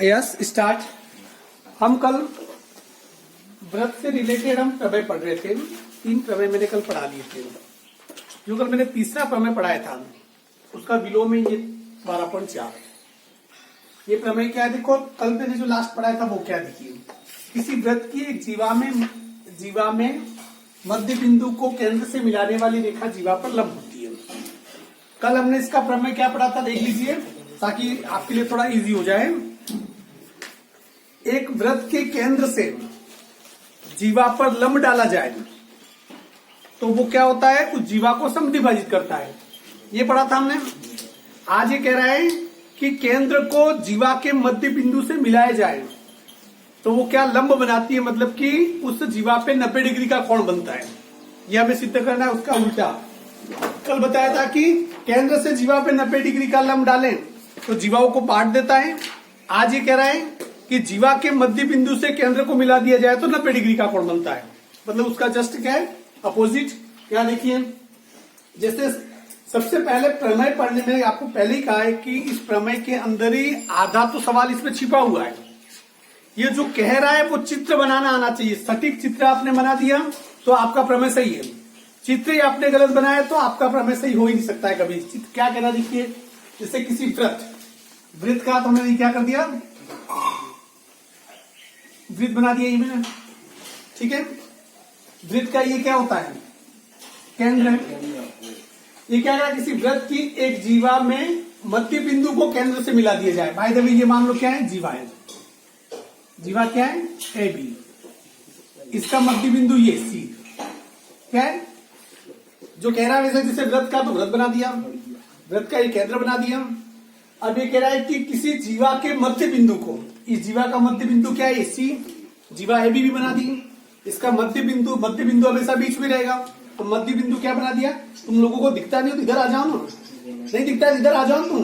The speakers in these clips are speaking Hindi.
Yes start. हम कल व्रत से रिलेटेड हम प्रमेय पढ़ रहे थे। 3 प्रमेय मैंने कल पढ़ा लिए थे। जो कल मैंने तीसरा प्रमेय पढ़ाया था उसका विलोम में ये 12.4। ये प्रमेय क्या है देखो, कल मैंने जो लास्ट पढ़ाया था वो क्या देखिए, किसी व्रत की एक जीवा में मध्य बिंदु को केंद्र से मिलाने वाली रेखा जीवा पर लंब होती है। कल हमने इसका प्रमेय क्या पढ़ा था देख लीजिए ताकि आपके लिए थोड़ा इजी हो जाए। एक वृत्त के केंद्र से जीवा पर लंब डाला जाए तो वो क्या होता है, उस जीवा को समद्विभाजित करता है। ये पढ़ा था हमने। आज ये कह रहा है कि केंद्र को जीवा के मध्य बिंदु से मिलाया जाए तो वो क्या लंब बनाती है, मतलब कि उस जीवा पे 90 डिग्री का कोण बनता है। ये हमें सिद्ध करना है उसका उल्टा। कल बताया था कि केंद्र से जीवा पे 90 डिग्री का लंब डालें तो जीवाओं को बांट देता है। आज ये कह रहा है कि जीवा के मध्य बिंदु से केंद्र को मिला दिया जाए तो 90 डिग्री का कोण बनता है। मतलब उसका जस्ट क्या है, अपोजिट। क्या देखिए, जैसे सबसे पहले प्रमेय पढ़ने में आपको पहले ही कहा है कि इस प्रमेय के अंदर ही आधा तो सवाल इसमें छिपा हुआ है। ये जो कह रहा है वो चित्र बनाना आना चाहिए। सटीक चित्र आपने बना दिया तो आपका प्रमेय सही है। चित्र ही आपने गलत बनाया तो आपका प्रमेय सही हो ही नहीं सकता है कभी। चित्र क्या कहना, देखिए जैसे किसी वृत्त का तो मैंने क्या कर दिया, वृत्त बना दिया ये मैंने, ठीक है। वृत्त का ये क्या होता है, केंद्र है। ये क्या है, किसी वृत्त की एक जीवा में मध्य बिंदु को केंद्र से मिला दिया जाए। भाई देवी ये मान लो क्या है, जीवा है। जीवा क्या है, ए बी। इसका मध्य बिंदु ये सी क्या है, जो कह रहा है वैसे जैसे वृत्त का तो वृत्त बना दिया, वृत्त का ये केंद्र बना दिया। अब ये कह रहा है कि किसी जीवा के मध्य बिंदु को, इस जीवा का मध्य बिंदु क्या है, सी। जीवा ए बी भी बना दी। इसका मध्य बिंदु हमेशा बीच में रहेगा तो मध्य बिंदु क्या बना दिया। तुम लोगों को दिखता नहीं हो तो इधर आ जाओ ना, नहीं दिखता है इधर आ जाओ तुम।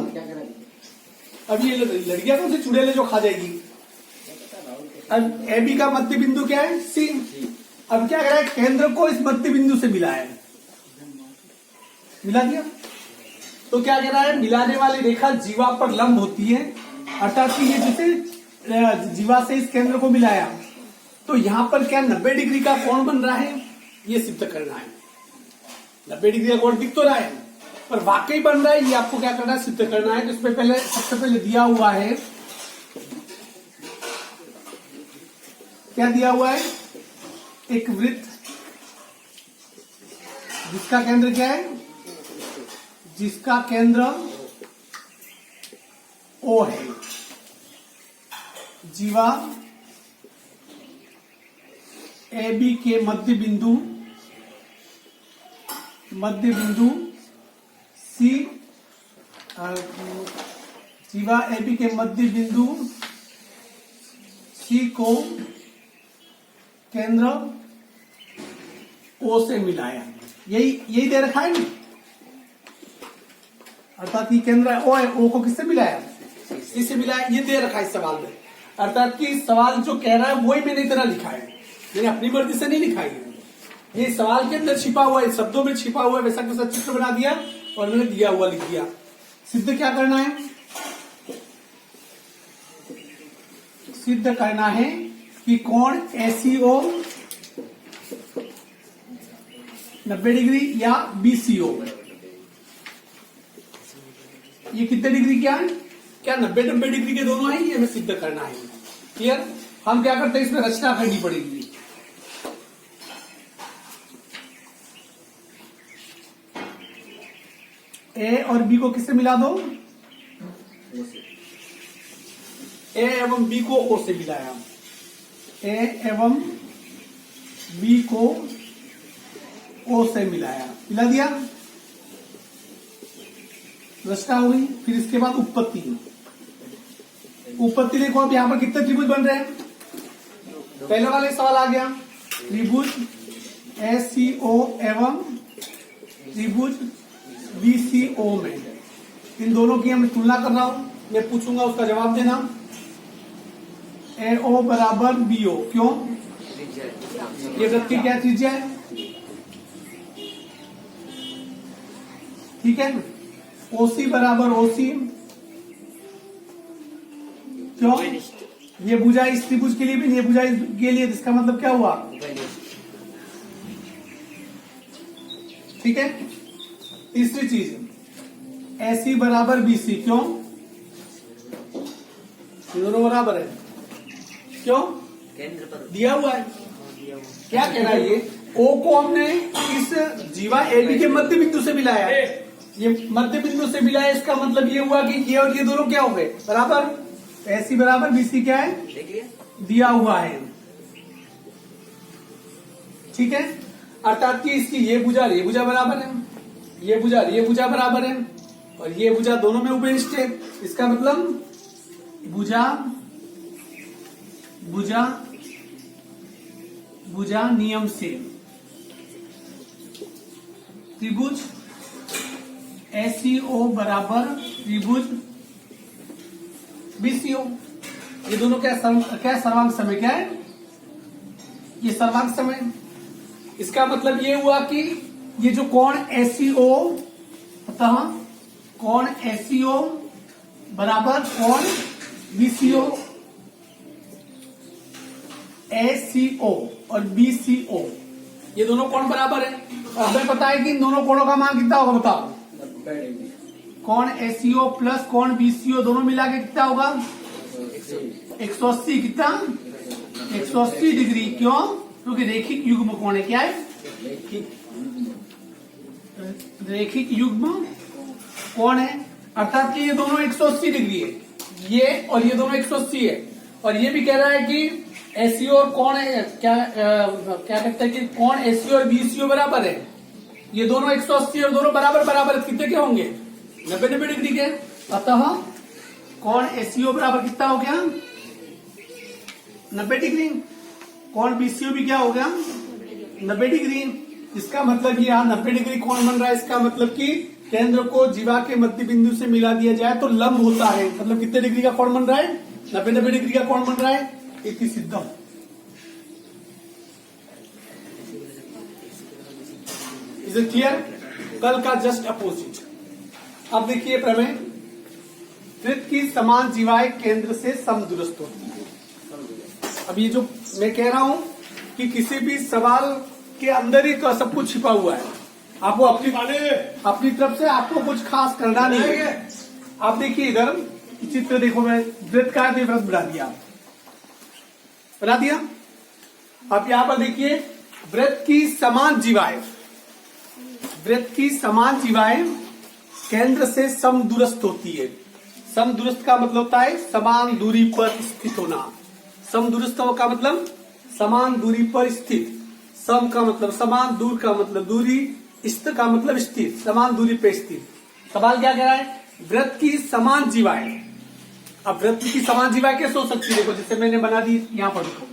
अब ये लड़कियां कौन से चुड़ैले जो खा जाएगी। अब ए बी का मध्य बिंदु क्या है, सी। अब क्या कह रहा है, केंद्र को इस मध्य बिंदु से मिला है, मिला दिया। तो क्या कह रहा है, मिलाने वाली रेखा जीवा पर लंब होती है। अर्थात ये जैसे जीवा से इस केंद्र को मिलाया तो यहां पर क्या 90 डिग्री का कोण बन रहा है, ये सिद्ध करना है। 90 डिग्री का कोण दिख तो रहा है पर वाकई बन रहा है, ये आपको क्या करना है, सिद्ध करना है। तो इसमें पहले सबसे पहले दिया हुआ है, क्या दिया हुआ है, एक वृत्त जिसका केंद्र क्या है, जिसका केंद्र ओ है। जीवा ए बी के मध्य बिंदु सी, जीवा ए बी के मध्य बिंदु सी को केंद्र ओ से मिलाया। यही दे रखा है ना, अर्थात ये केंद्र ओ है, ओ को किससे मिलाया, सी से मिलाया। ये दे रखा है इस सवाल में। अर्थात कि सवाल जो कह रहा है वही मैंने इतना लिखा है, मैंने अपनी मर्जी से नहीं लिखा है। ये सवाल के अंदर छिपा हुआ है, शब्दों में छिपा हुआ है, वैसा कैसा चित्र बना दिया और मैंने दिया हुआ लिख दिया। सिद्ध क्या करना है, सिद्ध करना है कि कोण एसीओ 90 डिग्री या बीसीओ, ये कितने डिग्री क्या है, क्या 90 डिग्री के दोनों है, ये हमें सिद्ध करना है। क्लियर। हम क्या करते हैं, इसमें रचना करनी पड़ेगी। ए और बी को किससे मिला दो, ए एवं बी को ओ से मिलाया। ए एवं बी को ओ से मिलाया, मिला दिया, रचना हो गई। फिर इसके बाद उत्पत्ति देखो। अब यहां पर कितने त्रिभुज बन रहे हैं, पहले वाले सवाल आ गया, त्रिभुज एसीओ एवं त्रिभुज बीसीओ में इन दोनों की हम तुलना कर रहा हूं। मैं पूछूंगा उसका जवाब देना। एओ बराबर बीओ, क्यों, ये वृत्त की क्या त्रिज्या है, ठीक है। ओसी बराबर ओसी, क्यों, ये भुजा इस त्रिभुज के लिए भी, ये भुजा के लिए, इसका मतलब क्या हुआ? ठीक है। तीसरी चीज, AC बराबर BC, क्यों? दोनों बराबर है, क्यों? केंद्र पर दिया हुआ है। क्या कह रहा है ये? O को हमने इस जीवा AB के मध्य बिंदु से मिलाया है, ये मध्य बिंदु से मिलाया, इसका मतलब ये हुआ कि ये और ये दोनों क्या हो गए? बराबर। AC बराबर BC क्या है? देख लिया, दिया हुआ है, ठीक है। अर्थात कि इसकी ये भुजा और ये भुजा बराबर है, ये भुजा और ये भुजा बराबर है, और ये भुजा दोनों में उपनिष्ठ है। इसका मतलब भुजा भुजा भुजा नियम से त्रिभुज SCO बराबर त्रिभुज BCO। ये दोनों क्या सर्वांग समय क्या है? ये सर्वांग समय। इसका मतलब ये हुआ कि ये जो कोण SCO, अतः कोण SCO बराबर कोण BCO, ACO और BCO, ये दोनों कोण बराबर है। और हमें पता है कि इन दोनों कोणों का मान कितना होगा, बताओ? कोण SCO प्लस कोण BCO दोनों मिला के कितना होगा? 180। कितना? 180 डिग्री। क्यों? क्योंकि रेखिक युग्म कोण है। क्या है? रेखिक युग्म कोण है, अर्थात कि ये दोनों 180 डिग्री है, ये और ये दोनों 180 है। और ये भी कह रहा है कि SCO और कोण है, क्या कहते हैं कि कोण SCO और BCO बराबर है। ये दोनों 180 और दोनों बराबर बराबर कितने के होंगे? 90 डिग्री के। अतः कोण SCO बराबर कितना हो गया? 90 डिग्री। कोण BCO भी क्या हो गया? 90 डिग्री। इसका मतलब ये यहाँ 90 डिग्री कोण बन रहा है। इसका मतलब कि केंद्र को जीवा के मध्य बिंदु से मिला दिया जाए तो लंब होता है। मतलब कितने डिग्री का कोण बन रहा है? 90 डिग्री का कोण बन रहा है। इति सिद्धम। Is it clear? कल का जस्ट अपोजिट। अब देखिए प्रमेय, वृत्त की समान जीवाएं केंद्र से समदूरस्थ होती है। अब ये जो मैं कह रहा हूं कि किसी भी सवाल के अंदर ही सब कुछ छिपा हुआ है। आपको अपनी तरफ से आपको कुछ खास करना नहीं है। आप देखिए इधर चित्र देखो, मैं वृत्त का वृत्त बना दिया। अब यहां पर देखिए वृत्त की समान जीवाएं, वृत्त की समान जीवाएं केंद्र से समदूरस्थ होती है। समदूरस्थ का मतलब होता है समान दूरी पर स्थित होना। समदूरस्थ का मतलब समान दूरी पर स्थित। सम का मतलब समान, दूर का मतलब दूरी, स्थ का मतलब स्थित, समान दूरी पर स्थित। सवाल क्या कह रहा है? वृत्त की समान जीवाएं। अब वृत्त की समान जीवाएं कैसे हो सकती है? देखो जैसे मैंने बना दी, यहां पर देखो,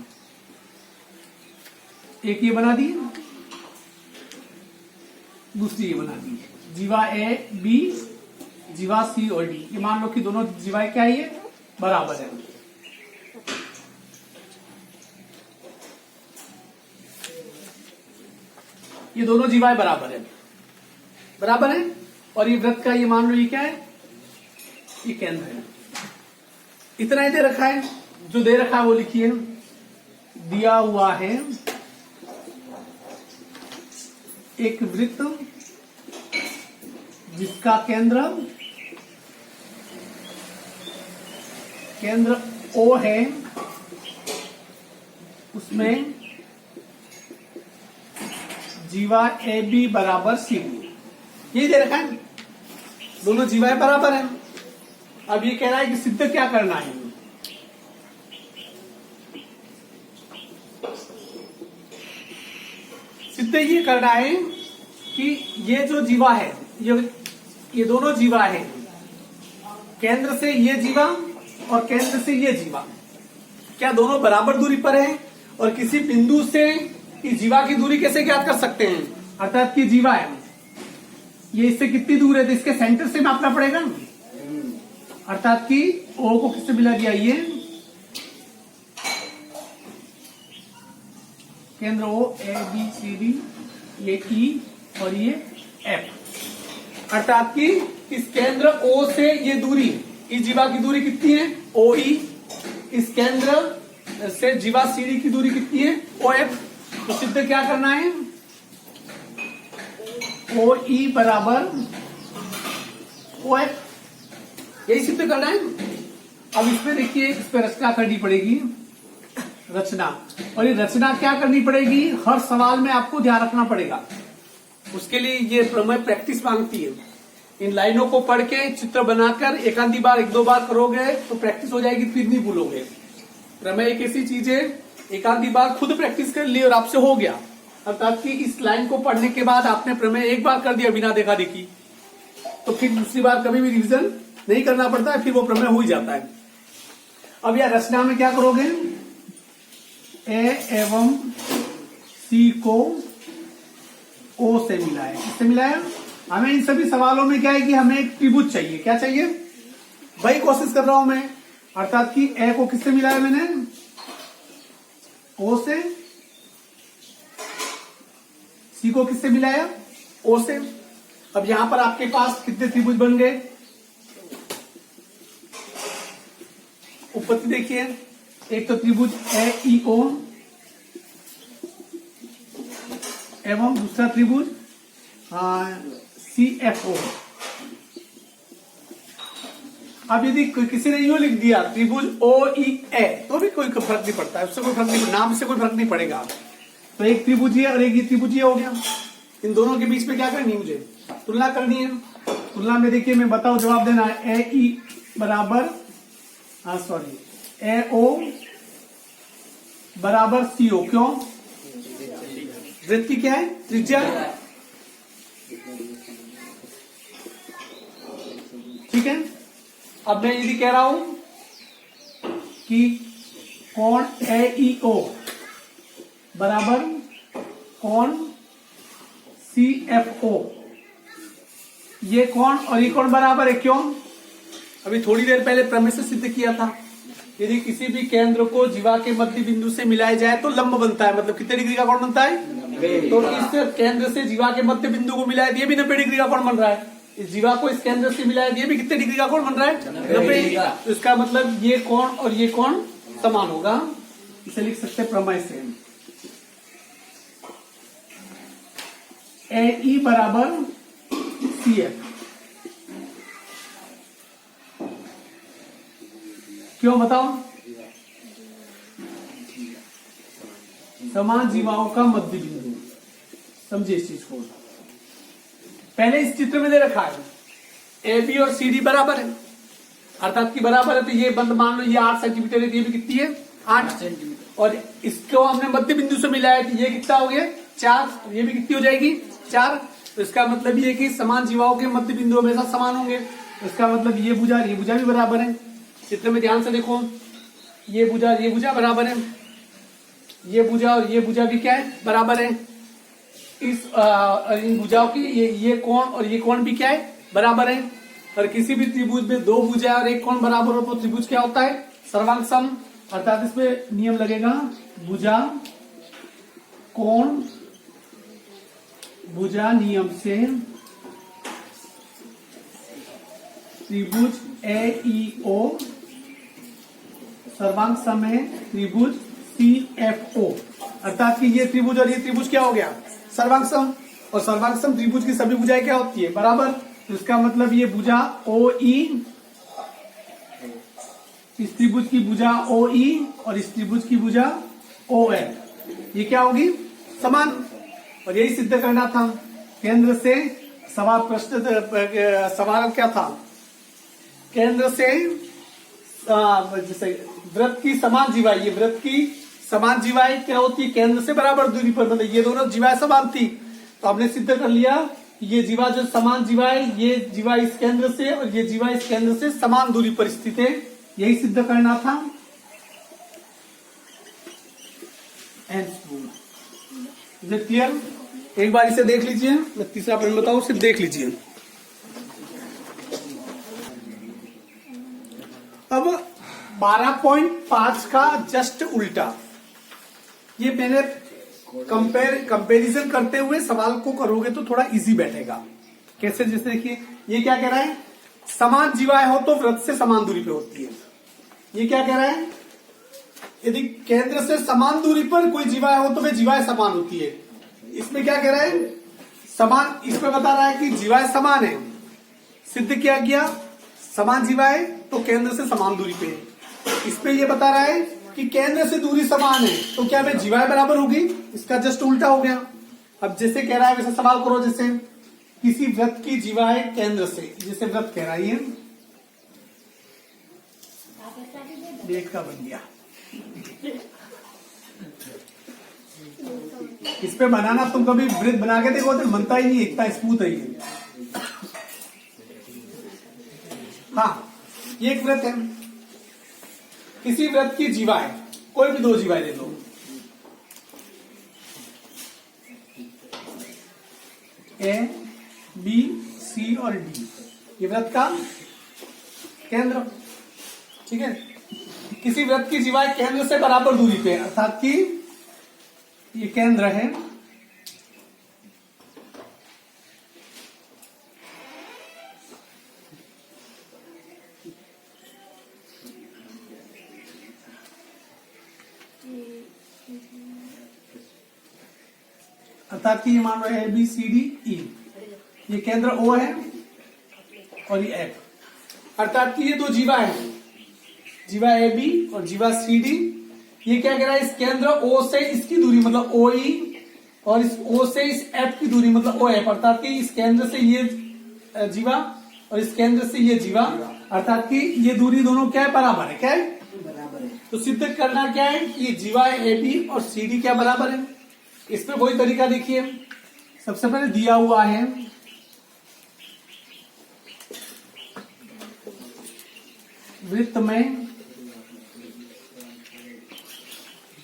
एक ये बना दी, दूसरी ये बना दी। जीवा A B, जीवा C और D। ये मान लो कि दोनों जीवाएं क्या है? ये बराबर है। ये दोनों जीवाएं बराबर है, बराबर है। और ये वृत्त का ये मान लो ये क्या है? ये केंद्र है। इतना ही दे रखा है, जो दे रखा है वो लिखिए। दिया हुआ है एक वृत्त जिसका केंद्र O है, उसमें जीवा AB बराबर CD। ये दे रखा है, दोनों जीवाएं बराबर हैं। अब ये कह रहा है कि सिद्ध क्या करना है? सिद्ध ये करना है कि ये जो जीवा है, ये दोनों जीवा है, केंद्र से ये जीवा और केंद्र से ये जीवा क्या दोनों बराबर दूरी पर है? और किसी बिंदु से इस जीवा की दूरी कैसे ज्ञात कर सकते हैं? अर्थात कि जीवा है, ये इससे कितनी दूर है तो इसके सेंटर से मापना पड़ेगा। अर्थात कि O को किससे मिला दिया? ये केंद्र O, A B C D, ये E और ये F। अर्थात कि इस केंद्र O से ये दूरी, इस जीवा की दूरी कितनी है? OE। इस केंद्र से जीवा सीडी की दूरी कितनी है, OF। तो सिद्ध क्या करना है, OE बराबर OF, यही सिद्ध करना है। अब इसमें देखिए, इस पर रचना करनी पड़ेगी, रचना। और ये रचना क्या करनी पड़ेगी, हर सवाल में आपको ध्यान रखना पड़ेगा। उसके लिए ये प्रमेय प्रैक्टिस मांगती है। इन लाइनों को पढ़ के चित्र बनाकर एक आधी बार, एक दो बार करोगे तो प्रैक्टिस हो जाएगी, फिर नहीं भूलोगे। प्रमेय एक ऐसी चीज है, एक आधी बार खुद प्रैक्टिस कर ली और आपसे हो गया। अर्थात कि इस लाइन को पढ़ने के बाद आपने प्रमेय एक बार कर दिया बिना देखा देखी, तो फिर दूसरी बार कभी भी रिवीजन नहीं करना पड़ता है, फिर वो प्रमेय हो ही जाता है। अब यह रचना में क्या करोगे, ए एवं सी को ओ से मिलाया, किससे मिलाया। हमें इन सभी सवालों में क्या है कि हमें एक त्रिभुज चाहिए। क्या चाहिए, वही कोशिश कर रहा हूं मैं। अर्थात कि ए को किससे मिलाया मैंने, ओ से। सी को किससे मिलाया, ओ से। अब यहां पर आपके पास कितने त्रिभुज बन गए, उत्पत्ति देखिए। एक तो त्रिभुज AEO एवं दूसरा त्रिभुज CFO। अब यदि किसी ने यूं लिख दिया त्रिभुज OEA तो भी कोई फर्क नहीं पड़ता है, उससे कोई फर्क नहीं, नाम से कोई फर्क नहीं पड़ेगा। तो एक त्रिभुज है और एक ये त्रिभुज हो गया। इन दोनों के बीच में क्या करनी है, मुझे तुलना करनी है। तुलना में देखिए, मैं बताऊं, जवाब देना है AE बराबर AO बराबर CO। क्यों, वृत्त की क्या है, त्रिज्या। ठीक है। अब मैं यदि कह रहा हूं कि कोण AEO बराबर कोण CFO, ये कोण और ये कोण बराबर है। क्यों, अभी थोड़ी देर पहले प्रमेय से सिद्ध किया था, यदि किसी भी केंद्र को जीवा के मध्य बिंदु से मिलाया जाए तो लंब बनता है। मतलब कितने डिग्री का कोण बनता है, तो इस केंद्र से जीवा के मध्य बिंदु को मिलाया दिए भी 90 डिग्री का कोण बन रहा है। इस जीवा को इस केंद्र से मिलाया दिए भी कितने डिग्री का कोण बन रहा है, 90। तो इसका मतलब ये कोण और ये कोण समान होगा। इसे लिख सकते प्रमेय से AE बराबर CF। क्यों बताओ, समान जीवाओं का मध्य बिंदु। समझिए इस चीज को, पहले इस चित्र में दे रखा है AB और CD बराबर है, अर्थात कि बराबर है। तो ये बंद मान लो, ये 8 सेंटीमीटर है, ये भी कितनी है, 8 सेंटीमीटर। और इसको हमने मध्य बिंदु से मिलाया, तो ये कितना हो गया, 4। ये भी कितनी हो जाएगी, 4। तो इसका मतलब ये कि समान जीवाओं के मध्य बिंदु हमेशा समान होंगे। तो इसका मतलब ये भुजा भी बराबर है। चित्र में ध्यान से देखो, ये भुजा बराबर है, ये भुजा और ये भुजा भी क्या है, बराबर है। इस इन भुजाओं की ये कोण और ये कोण भी क्या है, बराबर है। और किसी भी त्रिभुज में दो भुजा और एक कोण बराबर हो तो त्रिभुज क्या होता है, सर्वांग सम। अर्थात इसमें नियम लगेगा, भुजा कोण भुजा नियम से त्रिभुज AEO सर्वांग सम है त्रिभुज CFO। अर्थात कि ये त्रिभुज और ये त्रिभुज क्या हो गया, सर्वांग सम। और सर्वांग सम त्रिभुज की सभी भुजाएं क्या होती है, बराबर। तो इसका मतलब ये भुजा OE, इस त्रिभुज की भुजा OE और इस त्रिभुज की भुजा OL, ये क्या होगी, समान। और यही सिद्ध करना था। केंद्र से सवाल क्या था, केंद्र से जैसे वृत्त की समान जीवाएं, ये वृत्त की समान जीवाएं क्या होती है, केंद्र से बराबर दूरी पर। मतलब ये दोनों जीवाएं समान थी, तो हमने सिद्ध कर लिया ये जीवा जो समान जीवाएं, ये जीवा इस केंद्र से और ये जीवा इस केंद्र से समान दूरी पर स्थित है। यही सिद्ध करना था। Is it clear? एक बार इसे देख लीजिए, मैं तीसरा प्रश्न बताऊं, सिर्फ देख लीजिए। अब 12.5 का जस्ट उल्टा, ये मैंने कंपैरिजन करते हुए सवाल को करोगे तो थोड़ा इजी बैठेगा। कैसे, जैसे देखिए, ये क्या कह रहा है, समान जीवाएं हो तो वृत्त से समान दूरी पे होती है। ये क्या कह रहा है, यदि केंद्र से समान दूरी पर कोई जीवा हो तो वे जीवाएं समान होती है। इसमें क्या कह रहा है, समान, इसमें बता रहा है कि जीवाएं समान है। सिद्ध क्या किया, समान जीवाएं तो केंद्र से समान दूरी पे है। इसमें यह बता रहा है कि केंद्र से दूरी समान है तो क्या वे जीवाएं बराबर होगी, इसका जस्ट उल्टा हो गया। अब जैसे कह रहा है वैसे सवाल करो, जैसे किसी वृत्त की जीवाएं केंद्र से, जैसे वृत्त कह रहा है ये डेट का बन गया। इस पे बनाना तुम कभी वृत्त बना के देखो तो बनता ही नहीं, इतना स्मूथ है ये। हाँ, ये एक वृत्त है। किसी वृत्त की जीवाएं, कोई भी दो जीवाएं ले लो, ए, बी, सी और डी, ये वृत्त का केंद्र, ठीक है। किसी वृत्त की जीवाएं केंद्र से बराबर दूरी पे, अर्थात कि ये केंद्र है, अर्थात कि ये मान लो A B C D E, ये केंद्र ओ है और ये एफ, अर्थात कि ये दो जीवा है, जीवा ए बी और जीवा सी डी। ये क्या कह रहा है, इस केंद्र ओ से इसकी दूरी मतलब ओ ई, और इस ओ से इस एफ की दूरी मतलब ओ एफ, अर्थात कि इस केंद्र से ये जीवा और इस केंद्र से ये जीवा, अर्थात कि ये दूरी दोनों क्या है, बराबर है। क्या है, बराबर है। तो सिद्ध करना क्या है कि जीवा ए बी और सी डी क्या बराबर है। इसमें वही तरीका देखिए, सबसे पहले दिया हुआ है वृत्त में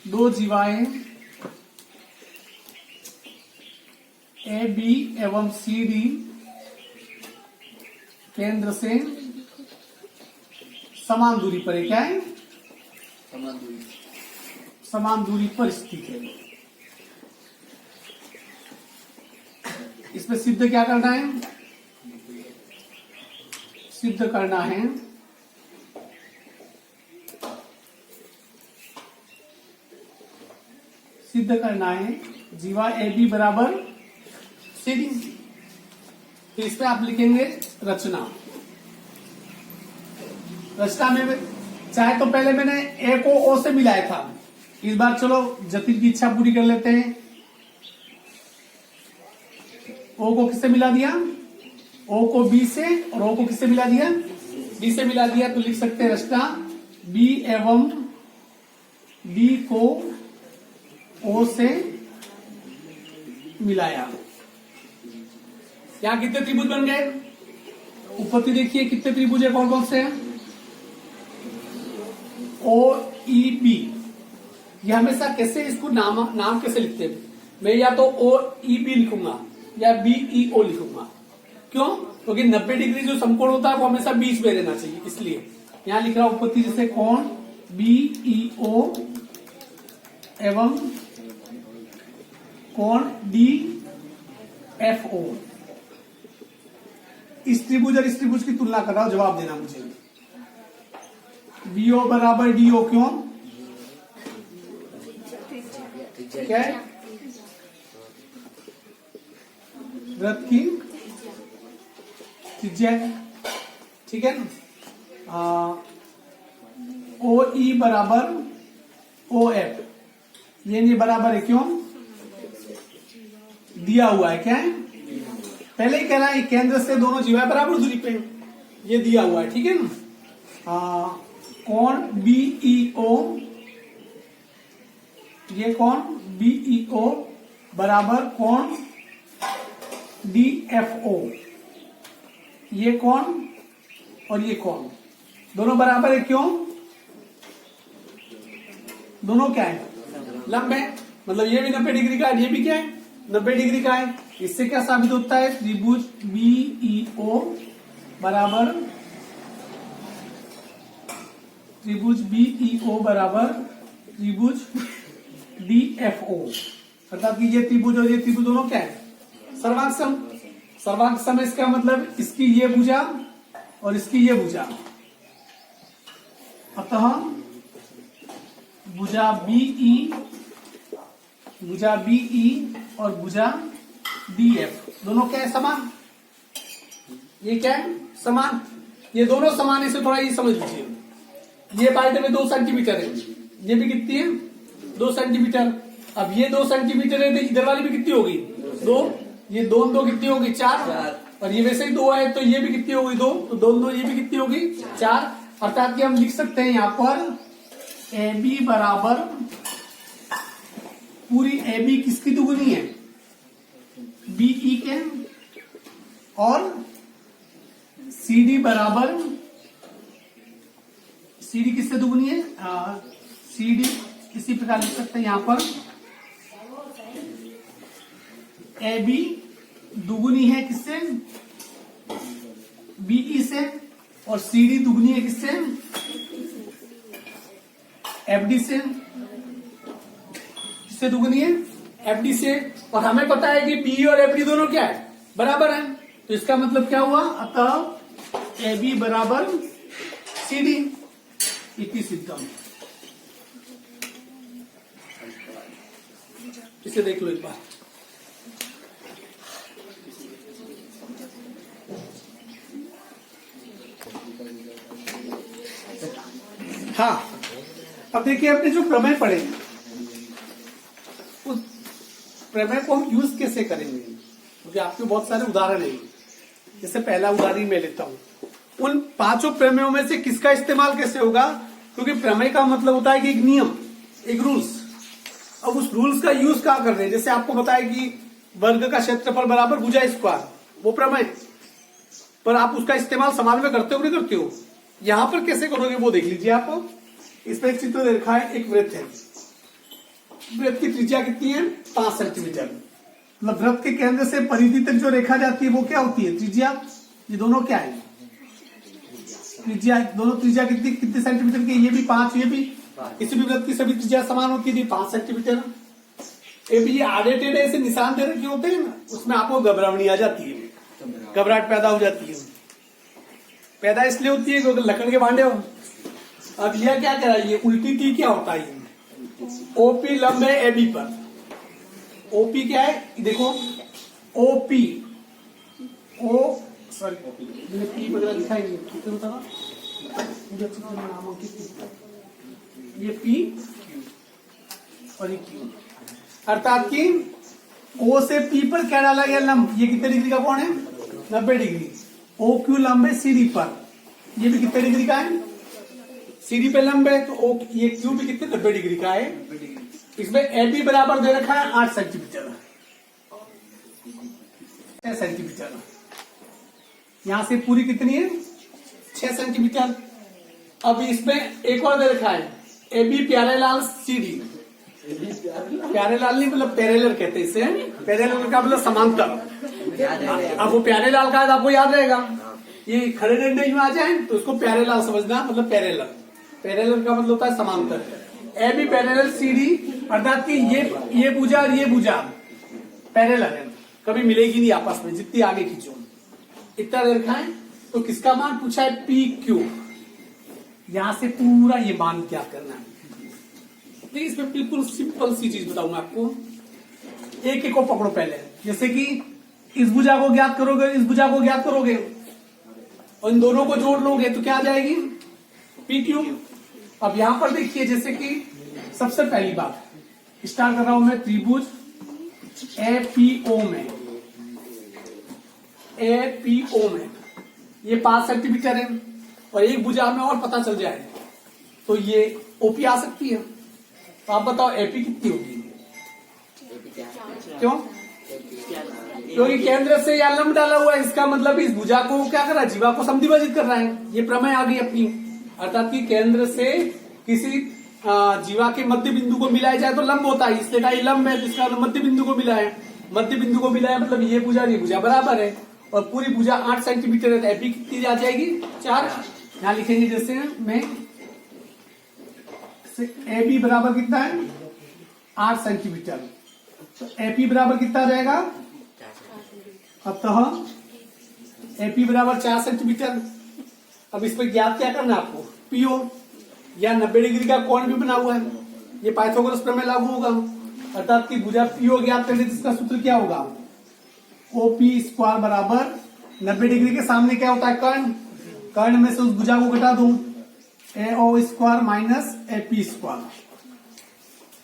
दो जीवाएं ए बी एवं सी डी केंद्र से समान दूरी पर है। क्या है, समान दूरी पर स्थित है। इसमें सिद्ध क्या करना है, सिद्ध करना है जीवा ए बी बराबर सी डी। तो इसमें आप लिखेंगे रचना। रचना में चाहे तो पहले मैंने ए को ओ से मिलाया था, इस बार चलो जतिन की इच्छा पूरी कर लेते हैं। ओ को किससे मिला दिया, ओ को बी से, और ओ को किससे मिला दिया, बी से मिला दिया। तो लिख सकते हैं रचना बी एवं डी को ओ से मिलाया। यहां कितने त्रिभुज बन गए, उपपत्ति देखिए कितने त्रिभुज है, कौन कौन से हैं। ओ ई बी, ये हमेशा कैसे इसको नाम कैसे लिखते हैं, मैं या तो ओ ई बी लिखूंगा या बी ई ओ लिखूंगा। क्यों, क्योंकि 90 डिग्री जो समकोण होता है वो हमेशा बीच में रहना चाहिए, इसलिए यहां लिख रहा हूं उपपत्ति जैसे कोण बी ई ओ एवं कोण डी एफ ओ। इस त्रिभुज और इस त्रिभुज की तुलना कर रहा हूं, जवाब देना मुझे। बी ओ बराबर डी ओ, क्यों, क्या है, वृत्त की त्रिज्या है, ठीक है ना। ओ ई बराबर ओ एफ, ये बराबर है, क्यों, दिया हुआ है। क्या है, पहले ही कह रहा है केंद्र से दोनों जीवाएं बराबर दूरी पे, ये दिया हुआ है, ठीक है ना। कोण बी ई ओ, ये कोण बी ई ओ बराबर कोण डी एफ ओ, ये कोण और ये कोण दोनों बराबर है। क्यों, दोनों क्या है, लंब है, मतलब ये भी 90 डिग्री का है, ये भी क्या है 90 डिग्री का है। इससे क्या साबित होता है, त्रिभुज बी ई ओ बराबर त्रिभुज बी ई ओ बराबर त्रिभुज डी एफ ओ, अर्थात कि ये त्रिभुज और ये त्रिभुज दोनों क्या है, सर्वांग सम। सर्वांग सम इसका मतलब इसकी ये भुजा और इसकी ये भुजा, अतः भुजा बीई और भुजा डीएफ दोनों क्या है? समान। ये क्या है? समान। ये दोनों समान, इसे थोड़ा ये समझ लीजिए। ये बाल्टी में 2 सेंटीमीटर है, ये भी कितनी है? 2 सेंटीमीटर। अब ये 2 सेंटीमीटर है तो इधर वाली भी कितनी होगी? 2। ये 2 कितनी होगी? 4। और ये वैसे ही 2 है तो ये भी कितनी होगी? 2। तो 2 ये भी कितनी होगी? 4। अर्थात कि हम लिख सकते हैं यहां पर ए बी बराबर पूरी ए बी किसकी दुगुनी है? बीई के, और सी डी बराबर सी डी किससे दुगुनी है? सी डी इसी प्रकार लिख सकते हैं यहां पर ए बी दुगुनी है किससे? बीई से, और सी डी दुगुनी है किससे? एफ डी से। किससे दुगुनी है? एफ डी से। और हमें पता है कि बीई और एफ डी दोनों क्या है? बराबर है। तो इसका मतलब क्या हुआ? अतः ए बी बराबर सी डी। इति सिद्धम। इसे देख लो एक बार। हाँ, अब देखिए अपने जो प्रमेय पढ़े उस प्रमेय को हम यूज कैसे करेंगे, क्योंकि आपके बहुत सारे उदाहरण हैं। जैसे पहला उदाहरण मैं लेता हूं, उन 5 प्रमेयों में से किसका इस्तेमाल कैसे होगा? क्योंकि प्रमेय का मतलब होता है कि एक नियम, एक रूल्स। अब उस रूल्स का यूज कहाँ कर रहे हैं? जैसे आपको बताया कि वर्ग का क्षेत्रफल बराबर भुजा स्क्वायर, वो प्रमेय, पर आप उसका इस्तेमाल सवाल में करते हो नहीं करते हो? यहां पर कैसे करोगे वो देख लीजिए आप। इसमें एक चित्र देखा है, एक वृत्त है। वृत्त की त्रिज्या कितनी है? 5 सेंटीमीटर। मतलब वृत्त के केंद्र से परिधि तक जो रेखा जाती है वो क्या होती है? त्रिज्या। ये दोनों क्या है? त्रिज्या। दोनों त्रिज्या कितनी कितने सेंटीमीटर की? ये भी 5, ये भी। किसी भी वृत्त की सभी त्रिज्या समान होती है, 5 सेंटीमीटर। ये आड़े टेढ़े ऐसे निशान दे रखे होते हैं ना, उसमें आपको घबराहट आ जाती है, घबराहट पैदा हो जाती है। पैदा इसलिए होती है क्योंकि लकड़ के भांडे हो। अब यह क्या कह रहा है? ये उल्टी टी क्या होता है? ओपी लंब है एबी पर। ओपी क्या है? देखो ओपी ओ सॉरी पी वगैरह लिखा ही नहीं, बताना ये पी और ये क्यू। अर्थात कि ओ से पी पर क्या डाला गया लंब? ये कितने डिग्री का कोण है? 90 डिग्री। ओ क्यू लंब है सीडी पर, ये भी कितने डिग्री का है? सीडी पे लंब है, तो ओ ये क्यू भी कितने? 90 डिग्री का है। इसमें ए बी बराबर दे रखा है 8 सेंटीमीटर, 6 सेंटीमीटर। यहां से पूरी कितनी है? 6 सेंटीमीटर। अब इसमें एक और दे रखा है A B parallel C D. Parallel नहीं मतलब पैरेलल कहते हैं इसे। पैरेलल का मतलब समांतर। अब वो पैरेलल का आपको याद रहेगा, ये खड़े डंडे में आ जाए तो उसको पैरेलल समझना, मतलब पैरेलल। पैरेलल का मतलब होता है समांतर। A B parallel C D, अर्थात कि ये भुजा और ये भुजा पैरेलल है, कभी मिलेगी नहीं आपस में, जितनी आगे खींचो। इतना दे रखा है। तो किसका मान पूछा है? P Q. यहां से पूरा ये मान क्या करना है? देखिए इसमें बिल्कुल सिंपल सी चीज बताऊंगा आपको। एक एक को पकड़ो पहले। जैसे कि इस भुजा को ज्ञात करोगे, इस भुजा को ज्ञात करोगे और इन दोनों को जोड़ लोगे तो क्या आ जाएगी? P Q. अब यहां पर देखिए, जैसे कि सबसे पहली बात स्टार्ट कर रहा हूं मैं त्रिभुज एपीओ में। एपीओ में ये 5 सेंटीमीटर है और एक भुजा में और पता चल जाए तो ये ओपी आ सकती है। तो आप बताओ एपी कितनी होगी? क्यों? क्योंकि केंद्र से या लंब डाला हुआ है, इसका मतलब इस भुजा को क्या कर रहा है? जीवा को समद्विभाजित कर रहा है। ये प्रमेय आ गई अपनी। अर्थात कि केंद्र से किसी जीवा के मध्य बिंदु को मिलाया जाए तो लंब होता है, इसलिए ये लंब है, जिसका मध्य बिंदु को मिला है। मध्य बिंदु को मिला है मतलब ये भुजा बराबर है और पूरी भुजा 8 सेंटीमीटर है। एपी कितनी आ जाएगी? 4। यहां लिखेंगे जैसे मैं ए बी बराबर कितना है? 8 सेंटीमीटर। तो एपी बराबर कितना आ जाएगा? अतः एपी बराबर 4 सेंटीमीटर। अब इस पर ज्ञात क्या करना है आपको? पीओ या 90 डिग्री का कोण भी बना हुआ है, ये पाइथागोरस प्रमेय लागू होगा, अर्थात कि भुजा पीओ ज्ञात करने जिसका सूत्र क्या होगा, ओपी स्क्वायर बराबर 90 डिग्री के सामने क्या होता है, कर्ण, कर्ण में से उस भुजा को घटा दूं, A O square minus A P square,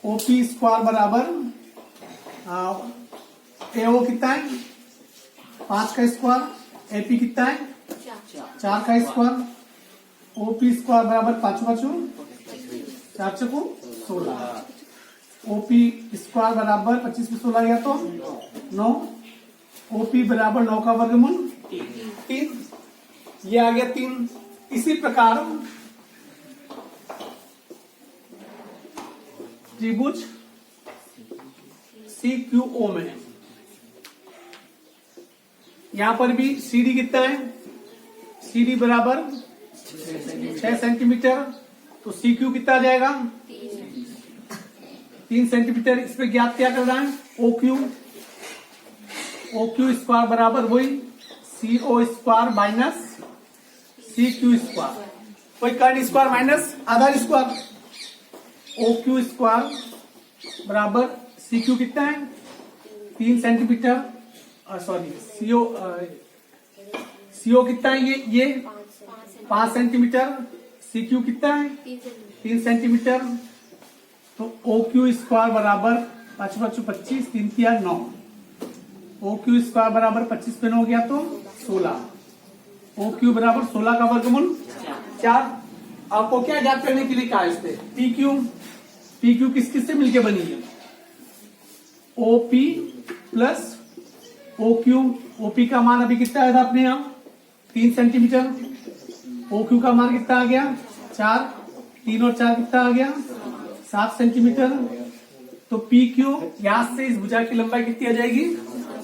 O P square बराबर एओ कितना है 5 का स्क्वायर, एपी कितना है 4 का स्क्वायर, ओपी स्क्वायर बराबर 5 5 4 चको 16, ओपी स्क्वायर बराबर 25 में 16 गया तो 9, ओपी बराबर 9 का वर्गमूल 3, ये आ गया 3। इसी प्रकार त्रिभुज CQO में यहां पर भी CD कितना है, CD बराबर 6 सेंटीमीटर, तो CQ कितना आ जाएगा 3 सेंटीमीटर। इस पे ज्ञात क्या कर रहा है, OQ, OQ स्क्वायर बराबर वही CO square minus CQ square, वही कर्ण स्क्वायर माइनस आधार स्क्वायर, OQ स्क्वायर बराबर CQ कितना है 3 सेंटीमीटर, सॉरी CO कितना है, ये 5 सेंटीमीटर, CQ कितना है 3 सेंटीमीटर, तो OQ स्क्वायर बराबर 5 5 25 3 3 9, OQ स्क्वायर बराबर 25 पे 9 गया तो 16, OQ बराबर 16 का वर्गमूल 4। आपको क्या ज्ञात करने के लिए कहा इससे, PQ किस किस से मिलके बनी है, OP प्लस OQ, OP का मान अभी कितना आया था अपने यहाँ 3 सेंटीमीटर, OQ का मान कितना आ गया 4, 3 और 4 कितना आ गया 7 सेंटीमीटर, तो PQ यहां से इस भुजा की लंबाई कितनी आ जाएगी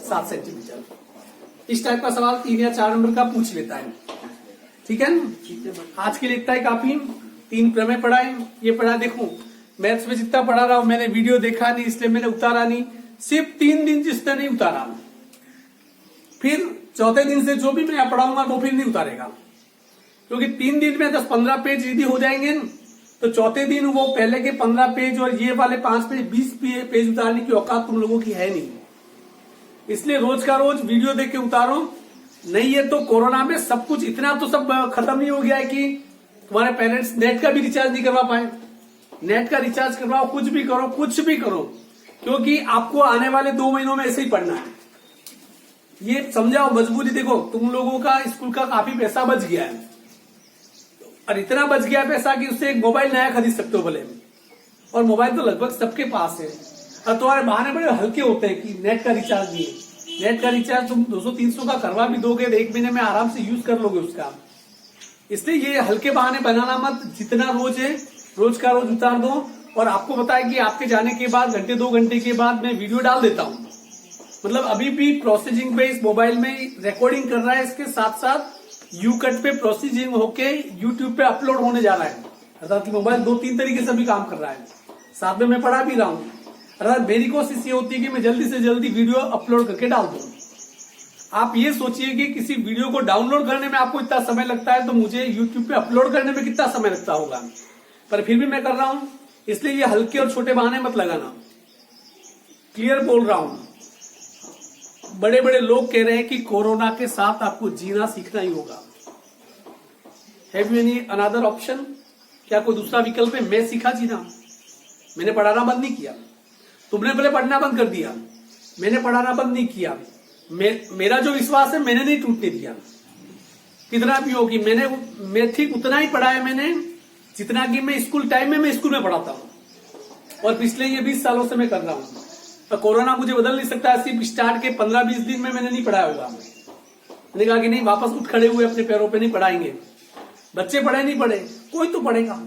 7 सेंटीमीटर। इस टाइप का सवाल 3 या 4 नंबर का पूछ लेता है, ठीक है ना। आज के लिए इतना ही काफी, 3 प्रमेय पढ़ाए, ये पढ़ा, देखो मैथ्स में जितना पढ़ा रहा हूं मैंने वीडियो देखा नहीं इसलिए मैंने उतारा नहीं, सिर्फ 3 दिन जिसने नहीं उतारा, फिर चौथे दिन से जो भी मैं पढ़ाऊंगा वो फिर नहीं उतारेगा, क्योंकि 3 दिन में 10-15 पेज यदि हो जाएंगे तो चौथे दिन वो पहले के 15 पेज और ये वाले 5 पेज 20 पेज उतारने की औकात तुम लोगों की है नहीं, इसलिए रोज का रोज वीडियो देख के उतारो। नहीं है तो कोरोना में सब कुछ इतना तो सब खत्म नहीं हो गया है कि तुम्हारे पेरेंट्स नेट का भी रिचार्ज नहीं करवा पाए, नेट का रिचार्ज करवाओ, कुछ भी करो, कुछ भी करो, क्योंकि आपको आने वाले 2 महीनों में ऐसे ही पढ़ना है। ये समझाओ मजबूरी, देखो तुम लोगों का स्कूल का काफी पैसा बच गया है, और इतना बच गया पैसा कि उससे एक मोबाइल नया खरीद सकते हो भले, और मोबाइल तो लगभग सबके पास है, और तुम्हारे बहाने बड़े हल्के होते हैं कि नेट का रिचार्ज नहीं है। नेट का रिचार्ज तुम 200-300 का करवा भी दोगे तो 1 महीने में आराम से यूज कर लोगे उसका, इसलिए ये हल्के बहाने बनाना मत, जितना रोज है रोज का रोज उतार दो। और आपको पता है कि आपके जाने के बाद घंटे 2 घंटे के बाद मैं वीडियो डाल देता हूं, मतलब अभी भी प्रोसेसिंग पे इस मोबाइल में रिकॉर्डिंग कर रहा है, इसके साथ साथ यूकट पे प्रोसेसिंग होके यूट्यूब पे अपलोड होने जा रहा है, अर्थात मोबाइल 2-3 तरीके से भी काम कर रहा है, साथ में मैं पढ़ा भी रहा हूं। अर्थात मेरी कोशिश ये होती है कि मैं जल्दी से जल्दी वीडियो अपलोड करके डाल दूं। आप ये सोचिए कि किसी वीडियो को डाउनलोड करने में आपको इतना समय लगता है तो मुझे यूट्यूब पे अपलोड करने में कितना समय लगता होगा, पर फिर भी मैं कर रहा हूं, इसलिए ये हल्के और छोटे बहाने मत लगाना, क्लियर बोल रहा हूं। बड़े बड़े लोग कह रहे हैं कि कोरोना के साथ आपको जीना सीखना ही होगा। Have you any another option, क्या कोई दूसरा विकल्प है? मैं सीखा जीना, मैंने पढ़ाना बंद नहीं किया, तुमने पहले पढ़ना बंद कर दिया, मैंने पढ़ाना बंद नहीं किया। मेरा जो विश्वास है मैंने नहीं टूटने दिया, कितना भी होगी, मैं ठीक उतना ही पढ़ा है मैंने जितना कि मैं स्कूल टाइम में मैं स्कूल में पढ़ाता हूँ, और पिछले ये 20 सालों से मैं कर रहा हूँ। तो कोरोना मुझे बदल नहीं सकता, सिर्फ स्टार्ट के 15-20 दिन में मैंने नहीं पढ़ाया होगा। मैंने कहा कि नहीं, वापस उठ खड़े हुए अपने पैरों पे नहीं पढ़ाएंगे, बच्चे पढ़े नहीं पढ़े, कोई तो पढ़ेगा।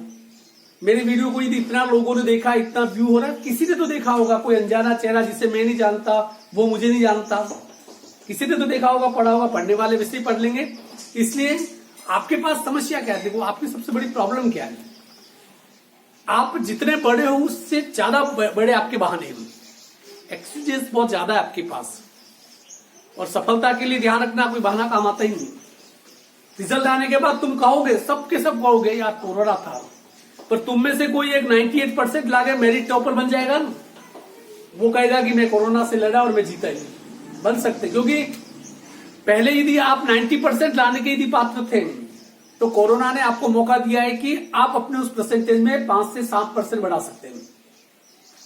मेरी वीडियो को यदि इतना लोगों ने देखा, इतना व्यू हो रहा है, किसी ने तो देखा होगा, कोई अनजाना चेहरा जिसे मैं नहीं जानता वो मुझे नहीं जानता, किसी ने तो देखा होगा, पढ़ा होगा। पढ़ने वाले वैसे ही पढ़ लेंगे। इसलिए आपके पास समस्या क्या है? देखो, आपकी सबसे बड़ी प्रॉब्लम क्या है? आप जितने बड़े हो उससे ज्यादा बड़े आपके बहाने हैं, एक्सक्यूजेस बहुत ज्यादा है आपके पास। और सफलता के लिए ध्यान रखना, कोई बहाना काम आता ही नहीं। रिजल्ट आने के बाद तुम कहोगे, सबके सब कहोगे यार कोरोना था, पर तुम में से कोई एक 98% लाके मेरिट टॉपर बन जाएगा ना, वो कहेगा कि मैं कोरोना से लड़ा और मैं जीता ही। बन सकते, क्योंकि पहले यदि आप 90% लाने के यदि पात्र थे तो कोरोना ने आपको मौका दिया है कि आप अपने उस परसेंटेज में 5 से 7% बढ़ा सकते हैं।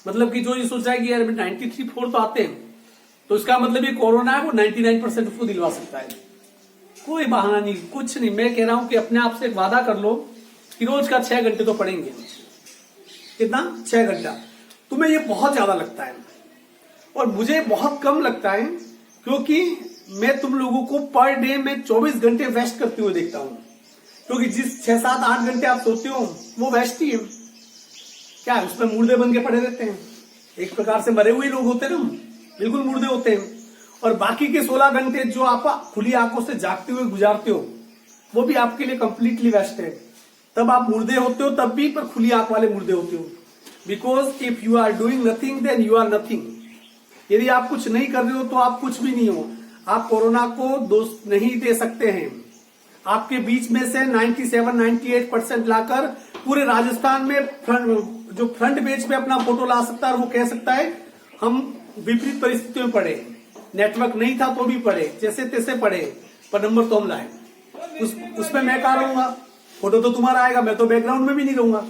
मतलब कि जो ये सोच रहा है कि यार 93-4 तो आते हैं, तो इसका मतलब ये कोरोना है वो 99% उसको दिलवा सकता है। कोई बहाना नहीं, कुछ नहीं। मैं कह रहा हूं कि अपने आप से एक वादा कर लो कि रोज का 6 घंटे तो पढ़ेंगे। कितना? 6 घंटा। तुम्हें ये बहुत ज्यादा लगता है और मुझे बहुत कम लगता है, क्योंकि मैं तुम लोगों को पर डे में 24 घंटे वेस्ट करते हुए देखता हूं। क्योंकि जिस 6, 7, 8 घंटे आप सोते हो वो वेस्ट ही है। क्या है, उसमें मुर्दे बन के पड़े रहते हैं। एक प्रकार से मरे हुए लोग होते हैं ना, बिल्कुल मुर्दे होते हैं। और बाकी के 16 घंटे जो आप खुली आंखों से जागते हुए गुजारते हो वो भी आपके लिए कंप्लीटली वेस्ट है। तब आप मुर्दे होते हो तब भी, पर खुली आंख वाले मुर्दे होते हो। Because if you are doing nothing then you are nothing. यदि आप कुछ नहीं कर रहे हो तो आप कुछ भी नहीं हो। आप कोरोना को दोष नहीं दे सकते हैं। आपके बीच में से 97-98% लाकर पूरे राजस्थान में फ्रंट पेज पे अपना फोटो ला सकता है और वो कह सकता है हम विपरीत परिस्थितियों में पढ़े, नेटवर्क नहीं था तो भी पढ़े, जैसे तैसे पढ़े, पर नंबर तो हम लाए। उसमें मैं कहा रहूंगा, फोटो तो तुम्हारा आएगा, मैं तो बैकग्राउंड में भी नहीं रहूंगा।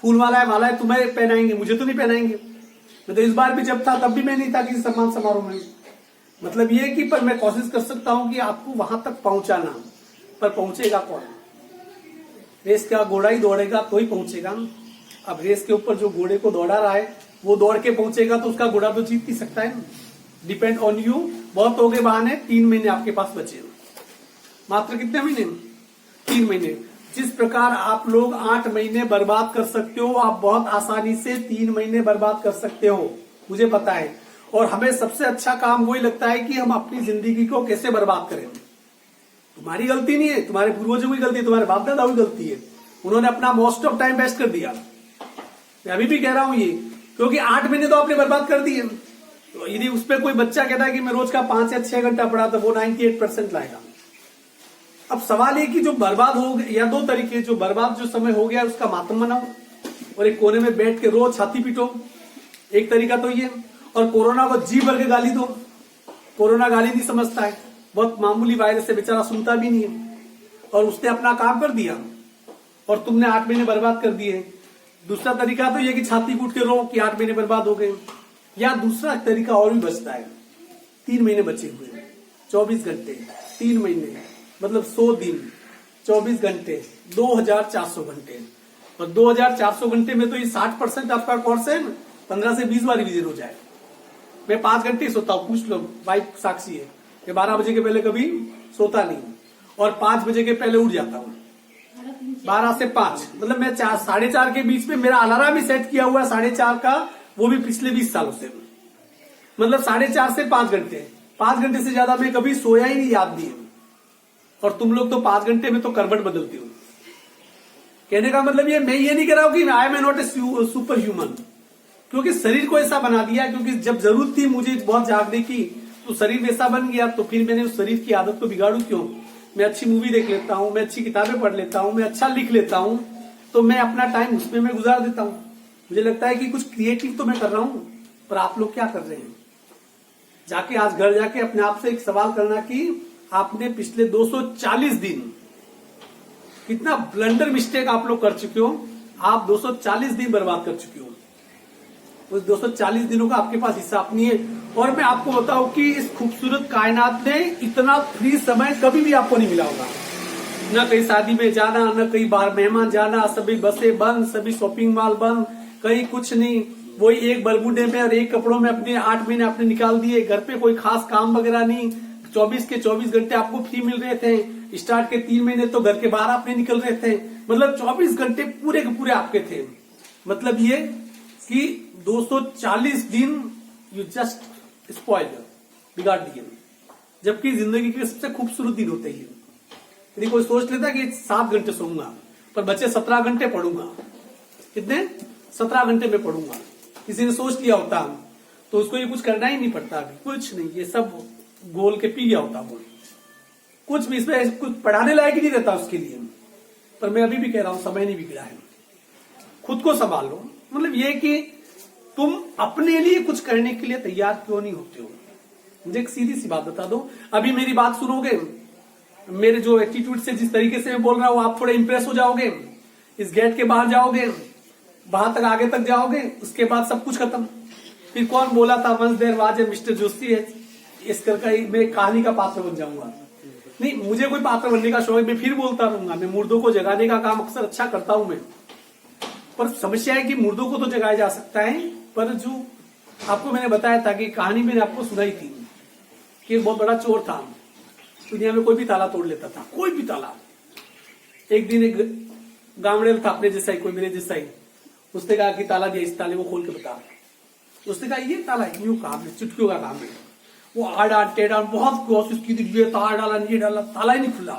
फूल माला है तुम्हें पहनाएंगे, मुझे तो नहीं पहनाएंगे। मैं तो इस बार भी जब था तब भी मैं नहीं था किसी सम्मान समारोह में। मतलब ये कि पर मैं कोशिश कर सकता हूं कि आपको वहां तक पहुंचाना, पर पहुंचेगा कौन? रेस का घोड़ा ही दौड़ेगा तो ही पहुंचेगा। अब रेस के ऊपर जो घोड़े को दौड़ा रहा है वो दौड़ के पहुंचेगा तो उसका घोड़ा तो जीत ही सकता है। Depend on you. बहुत हो गए बहाने, 3 महीने आपके पास बचे। मात्र कितने महीने? 3 महीने। जिस प्रकार आप लोग 8 महीने बर्बाद कर सकते हो, आप बहुत आसानी से 3 महीने बर्बाद कर सकते हो, मुझे पता है। और हमें सबसे अच्छा काम वही लगता है कि हम अपनी जिंदगी को कैसे बर्बाद करें। तुम्हारी गलती नहीं है, तुम्हारे पूर्वजों की गलती है, तुम्हारे बाप दादा की गलती है। उन्होंने अपना मोस्ट ऑफ टाइम वेस्ट कर दिया। मैं अभी भी कह रहा हूं ये, क्योंकि 8 महीने तो आपने बर्बाद कर दिए। तो यदि उस पर कोई बच्चा कहता है कि मैं रोज का 5 या 6 घंटा पढ़ा, तो वो 98% लाएगा। अब सवाल ये कि जो बर्बाद हो गया, या 2 तरीके, जो बर्बाद जो समय हो गया उसका मातम मनाओ और एक कोने में बैठ के रोज छाती पीटो, एक तरीका तो ये। और कोरोना को जी भर के गाली दो। कोरोना गाली नहीं समझता है, बहुत मामूली वायरस से, बेचारा सुनता भी नहीं है। और उसने अपना काम कर दिया और तुमने 8 महीने बर्बाद कर दिए। दूसरा तरीका तो ये कि छाती कूट के रो कि 8 महीने बर्बाद हो गए। या दूसरा तरीका और भी बचता है, 3 महीने बचे हुए, 24 घंटे, 3 महीने मतलब 100 दिन, 24 घंटे, 2400 घंटे। और 2400 घंटे में तो ये 60% आपका कोर्स है, 15 से 20 बार रिवीजन हो जाए। मैं 5 घंटे ही सोता हूँ, पूछ लो, वाइफ साक्षी है कि 12 बजे के पहले कभी सोता नहीं और 5 बजे के पहले उठ जाता हूँ। 12 से 5 मतलब मैं 4:30 के बीच में मेरा अलार्म भी सेट किया हुआ है 4:30 का, वो भी पिछले 20 सालों से। मतलब 4:30 से 5 घंटे, 5 घंटे से ज्यादा मैं कभी सोया ही नहीं, याद नहीं। और तुम लोग तो 5 घंटे में तो करवट बदलती हो। कहने का मतलब ये, मैं ये नहीं कह रहा हूं कि I am not a super human, क्योंकि शरीर को ऐसा बना दिया, क्योंकि जब जरूरत थी मुझे बहुत जागने की तो शरीर वैसा बन गया, तो फिर मैंने उस शरीर की आदत को बिगाड़ू क्यों? मैं अच्छी मूवी देख लेता हूं, मैं अच्छी किताबें पढ़ लेता हूं, मैं अच्छा लिख लेता हूं, तो मैं अपना टाइम उसमें मैं गुजार देता हूं। मुझे लगता है कि कुछ क्रिएटिव तो मैं कर रहा हूं, पर आप लोग क्या कर रहे हैं? जाके आज घर जाके अपने आप से एक सवाल करना कि आपने पिछले 240 दिन कितना ब्लंडर मिस्टेक आप लोग कर चुके हो। आप 240 दिन बर्बाद कर चुके हो, उस 240 दिनों का आपके पास हिसाब नहीं है। और मैं आपको बताऊं कि इस खूबसूरत कायनात में इतना फ्री समय कभी भी आपको नहीं मिला होगा। न कहीं शादी में जाना, न कहीं बाहर मेहमान जाना, सभी बसें बंद, सभी शॉपिंग मॉल बंद, कहीं कुछ नहीं। वही एक बरबूडे में और एक कपड़ों में अपने 8 महीने आपने निकाल दिए। घर पे कोई खास काम वगैरह नहीं, 24 के 24 घंटे आपको फ्री मिल रहे थे। स्टार्ट के 3 महीने तो घर के बाहर आपने निकल रहे थे, मतलब 24 घंटे पूरे के पूरे आपके थे। मतलब ये कि 240 दिन यू जस्ट स्पॉइल, बिगाड़ दिए। जबकि जिंदगी के सबसे खूबसूरत दिन होते ही। यदि कोई सोच लेता कि 7 घंटे सोऊंगा पर बचे 17 घंटे पढ़ूंगा, कितने? 17 घंटे में पढ़ूंगा, किसी ने सोच लिया होता तो उसको ये कुछ करना ही नहीं पड़ता। अभी कुछ नहीं, ये सब गोल के पी गया होता वो, कुछ भी इसमें कुछ पढ़ाने लायक ही नहीं रहता उसके लिए। पर मैं अभी भी कह रहा हूं, समय नहीं बिगड़ा है। खुद को संभालो। मतलब ये कि तुम अपने लिए कुछ करने के लिए तैयार क्यों नहीं होते हो। मुझे एक सीधी सी बात बता दो, अभी मेरी बात सुनोगे, मेरे जो एटीट्यूड से जिस तरीके से मैं बोल रहा हूं आप थोड़े इंप्रेस हो जाओगे, इस गेट के बाहर जाओगे, वहां तक आगे तक जाओगे, उसके बाद सब कुछ खत्म। फिर कौन बोला था once there was a mister Joshi है, इस कर का मैं कहानी का पात्र बन जाऊंगा। नहीं, मुझे कोई पात्र बनने का शौक है, मैं फिर बोलता रहूंगा, मैं मुर्दों को जगाने का काम अक्सर अच्छा करता हूं मैं। पर समस्या है कि मुर्दों को तो जगाया जा सकता है, पर जो आपको मैंने बताया था कि कहानी मैंने आपको सुनाई थी कि एक बहुत बड़ा चोर था, दुनिया में कोई भी ताला तोड़ लेता था, कोई भी ताला। एक दिन एक गांवड़ेल था अपने जैसा ही, कोई मेरे जैसा ही, उसने कहा कि ताला दिया, इस ताले को खोल के बता। उसने कहा ये ताला यूं काम है, चुटकियों का काम है। वो आड़ा टेढ़ा बहुत कोशिश की थी, ये ताला डाला, नहीं डाला, ताला ही नहीं खुला।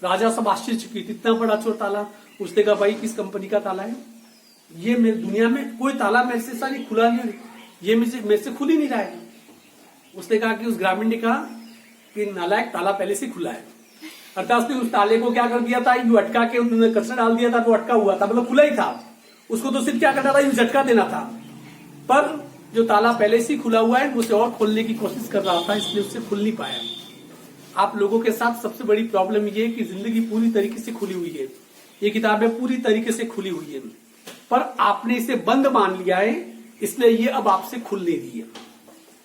राजा सब आश्चर्यचकित, इतना बड़ा चोर ताला। उसने कहा भाई किस कंपनी का ताला है ये, मेरी दुनिया में कोई ताला मेरे से ऐसा नहीं खुला, नहीं ये मेरे से खुल ही नहीं रहा है। उसने कहा कि उस ग्रामीण ने कहा कि नालायक, ताला पहले से खुला है। अर्थात उसने उस ताले को क्या कर दिया था, यूं अटका के उन्होंने कचरा डाल दिया था, वो अटका हुआ था, मतलब खुला ही था। उसको तो सिर्फ क्या करना था, यूं झटका देना था। पर जो ताला पहले से खुला हुआ है उसे और खोलने की कोशिश कर रहा था, इसलिए उससे खुल नहीं पाया। आप लोगों के साथ सबसे बड़ी प्रॉब्लम ये है कि जिंदगी पूरी तरीके से खुली हुई है, ये किताबें पूरी तरीके से खुली हुई है, पर आपने इसे बंद मान लिया है, इसलिए ये अब आपसे खुल नहीं रही है।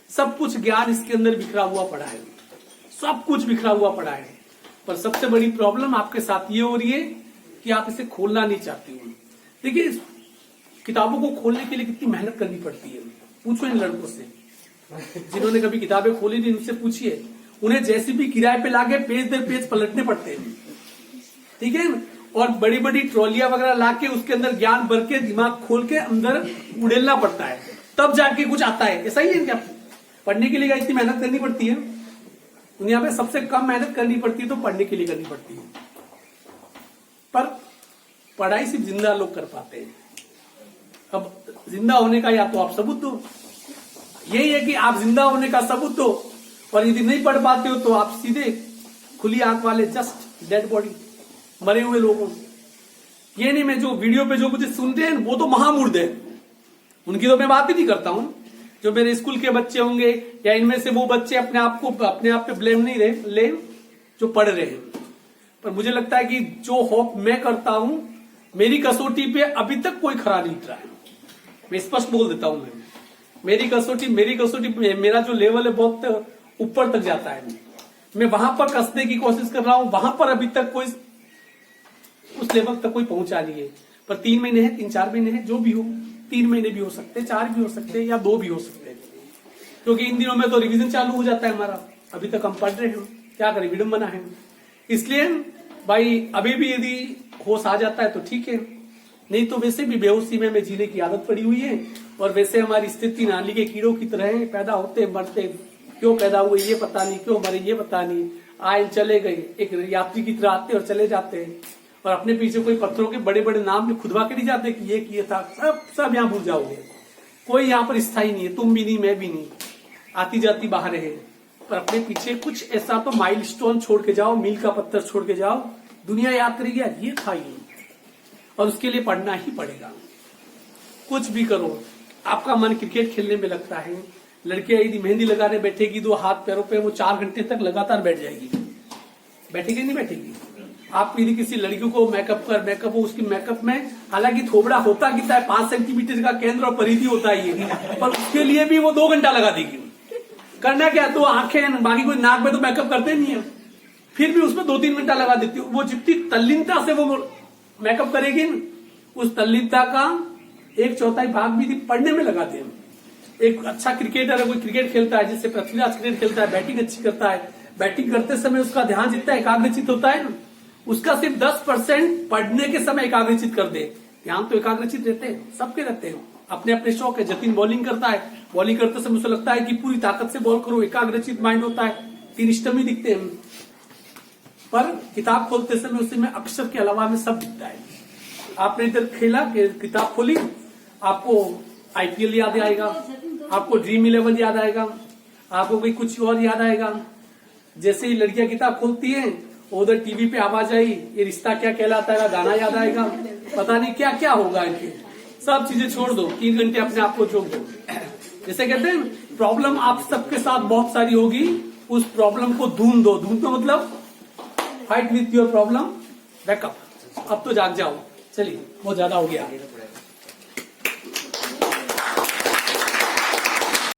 सब कुछ ज्ञान इसके अंदर बिखरा हुआ पड़ा है, सब कुछ बिखरा हुआ पड़ा है, पर सबसे बड़ी प्रॉब्लम आपके साथ ये हो रही है कि आप इसे खोलना नहीं चाहते हो। देखिए, किताबों को खोलने के लिए कितनी मेहनत करनी पड़ती है, पूछो इन लड़कों से जिन्होंने कभी किताबें खोली नहीं, उनसे पूछिए। उन्हें जैसी भी किराए पे लाके पेज दर पेज पलटने पड़ते हैं, ठीक है, और बड़ी बड़ी ट्रॉलियां वगैरह लाके उसके अंदर ज्ञान भर के दिमाग खोल के अंदर उड़ेलना पड़ता है, तब जाके कुछ आता है। ऐसा ही है क्या? पढ़ने के लिए इतनी मेहनत करनी पड़ती है? दुनिया में सबसे कम मेहनत करनी पड़ती है तो पढ़ने के लिए करनी पड़ती है, पर पढ़ाई सिर्फ जिंदा लोग कर पाते हैं। अब जिंदा होने का या तो आप सबूत दो, यही है कि आप जिंदा होने का सबूत दो, और यदि नहीं पढ़ पाते हो तो आप सीधे खुली आंख वाले, जस्ट डेड बॉडी, मरे हुए लोगों। ये नहीं, मैं जो वीडियो पे जो मुझे सुनते हैं वो तो महामूर्ख है, उनकी तो मैं बात ही नहीं करता हूं। जो मेरे स्कूल के बच्चे होंगे या इनमें से वो बच्चे अपने आप पे ब्लेम नहीं ले जो पढ़ रहे हैं, पर मुझे लगता है कि जो होप मैं करता हूं, मेरी कसौटी पे अभी तक कोई खरा नहीं उतरा है। मैं स्पष्ट बोल देता हूं, मेरी कसौटी मेरा जो लेवल है बहुत ऊपर तक जाता है। मैं वहां पर कसने की कोशिश कर रहा हूं, वहां पर अभी तक कोई उस लेवल तक कोई पहुंचा नहीं है। पर 3 महीने है, 3-4 महीने है, जो भी हो, 3 महीने भी हो सकते, 4 भी हो सकते या 2 भी हो सकते, क्योंकि इन दिनों में तो रिवीजन चालू हो जाता है हमारा। अभी तक हम पढ़ रहे हैं, क्या करें, विडंबना है। इसलिए भाई अभी भी यदि होश आ जाता है तो ठीक है, नहीं तो वैसे भी बेहोशी में जीने की आदत पड़ी हुई है, और वैसे हमारी स्थिति नाली के कीड़ों की तरह है, पैदा होते मरते, क्यों पैदा हुए ये पता नहीं, क्यों मरे ये पता नहीं, आए चले गए, एक यात्री की तरह आते और चले जाते हैं, और अपने पीछे कोई पत्थरों के बड़े बड़े नाम भी खुदवा के नहीं जाते कि ये किया था। सब यहाँ भूल जाओगे, कोई यहाँ पर स्थायी नहीं है, तुम भी नहीं, मैं भी नहीं, आती जाती बाहर है, पर अपने पीछे कुछ ऐसा तो माइलस्टोन छोड़ के जाओ, मील का पत्थर छोड़ के जाओ, दुनिया याद करेगी यार ये था ये, और उसके लिए पढ़ना ही पड़ेगा। कुछ भी करो, आपका मन क्रिकेट खेलने में लगता है, लड़कियां यदि मेहंदी लगाने बैठेगी, 2 हाथ पैरों पे वो 4 घंटे तक लगातार बैठ जाएगी, बैठेगी नहीं बैठेगी। आप यदि किसी लड़की को मेकअप हो, उसकी मेकअप में हालांकि थोबड़ा होता कितना है, 5 सेंटीमीटर का केंद्र और परिधि होता है ये, पर उसके लिए भी वो 2 घंटा लगा देगी। करना क्या, तो आंखें, बाकी कोई नाक में तो मेकअप करते नहीं है, फिर भी उसमें 2-3 घंटा लगा देती है। वो जितनी तल्लीनता से वो मेकअप करेगी, उस तल्लीनता का 1/4 भाग भी पढ़ने में लगाते हैं। एक अच्छा क्रिकेटर है, कोई क्रिकेट खेलता है, जैसे पृथ्वीराज क्रिकेट खेलता है, बैटिंग अच्छी करता है, बैटिंग करते समय उसका ध्यान जितना एकाग्रचित होता है ना, उसका सिर्फ 10% पढ़ने के समय एकाग्रचित कर दे। ध्यान तो एकाग्रचित रहते हैं, सबके रहते हैं, अपने अपने शौक है। जतिन बॉलिंग करता है, बॉलिंग करते समय उसे लगता है कि पूरी ताकत से बॉल करो, एकाग्रचित माइंड होता है, 3 स्टम्प दिखते हैं, पर किताब खोलते समय उसे में अक्षर के अलावा में सब दिखता है। आपने इधर खेला, किताब खोली, आपको IPL याद आएगा, आपको ड्रीम 11 याद आएगा, आपको कोई कुछ और याद आएगा। जैसे ही लड़कियां किताब खोलती हैं उधर टीवी पे आवाज आई, ये रिश्ता क्या कहलाता है गाना याद आएगा, पता नहीं क्या क्या होगा इनके। सब चीजें छोड़ दो, 3 घंटे अपने आप को झोंक दो। जैसे कहते हैं प्रॉब्लम आप सबके साथ बहुत सारी होगी, उस प्रॉब्लम को ढूंढ दो। ढूंढ दो मतलब fight with your problem, backup. अब तो जाग जाओ, चलिए बहुत ज्यादा हो गया।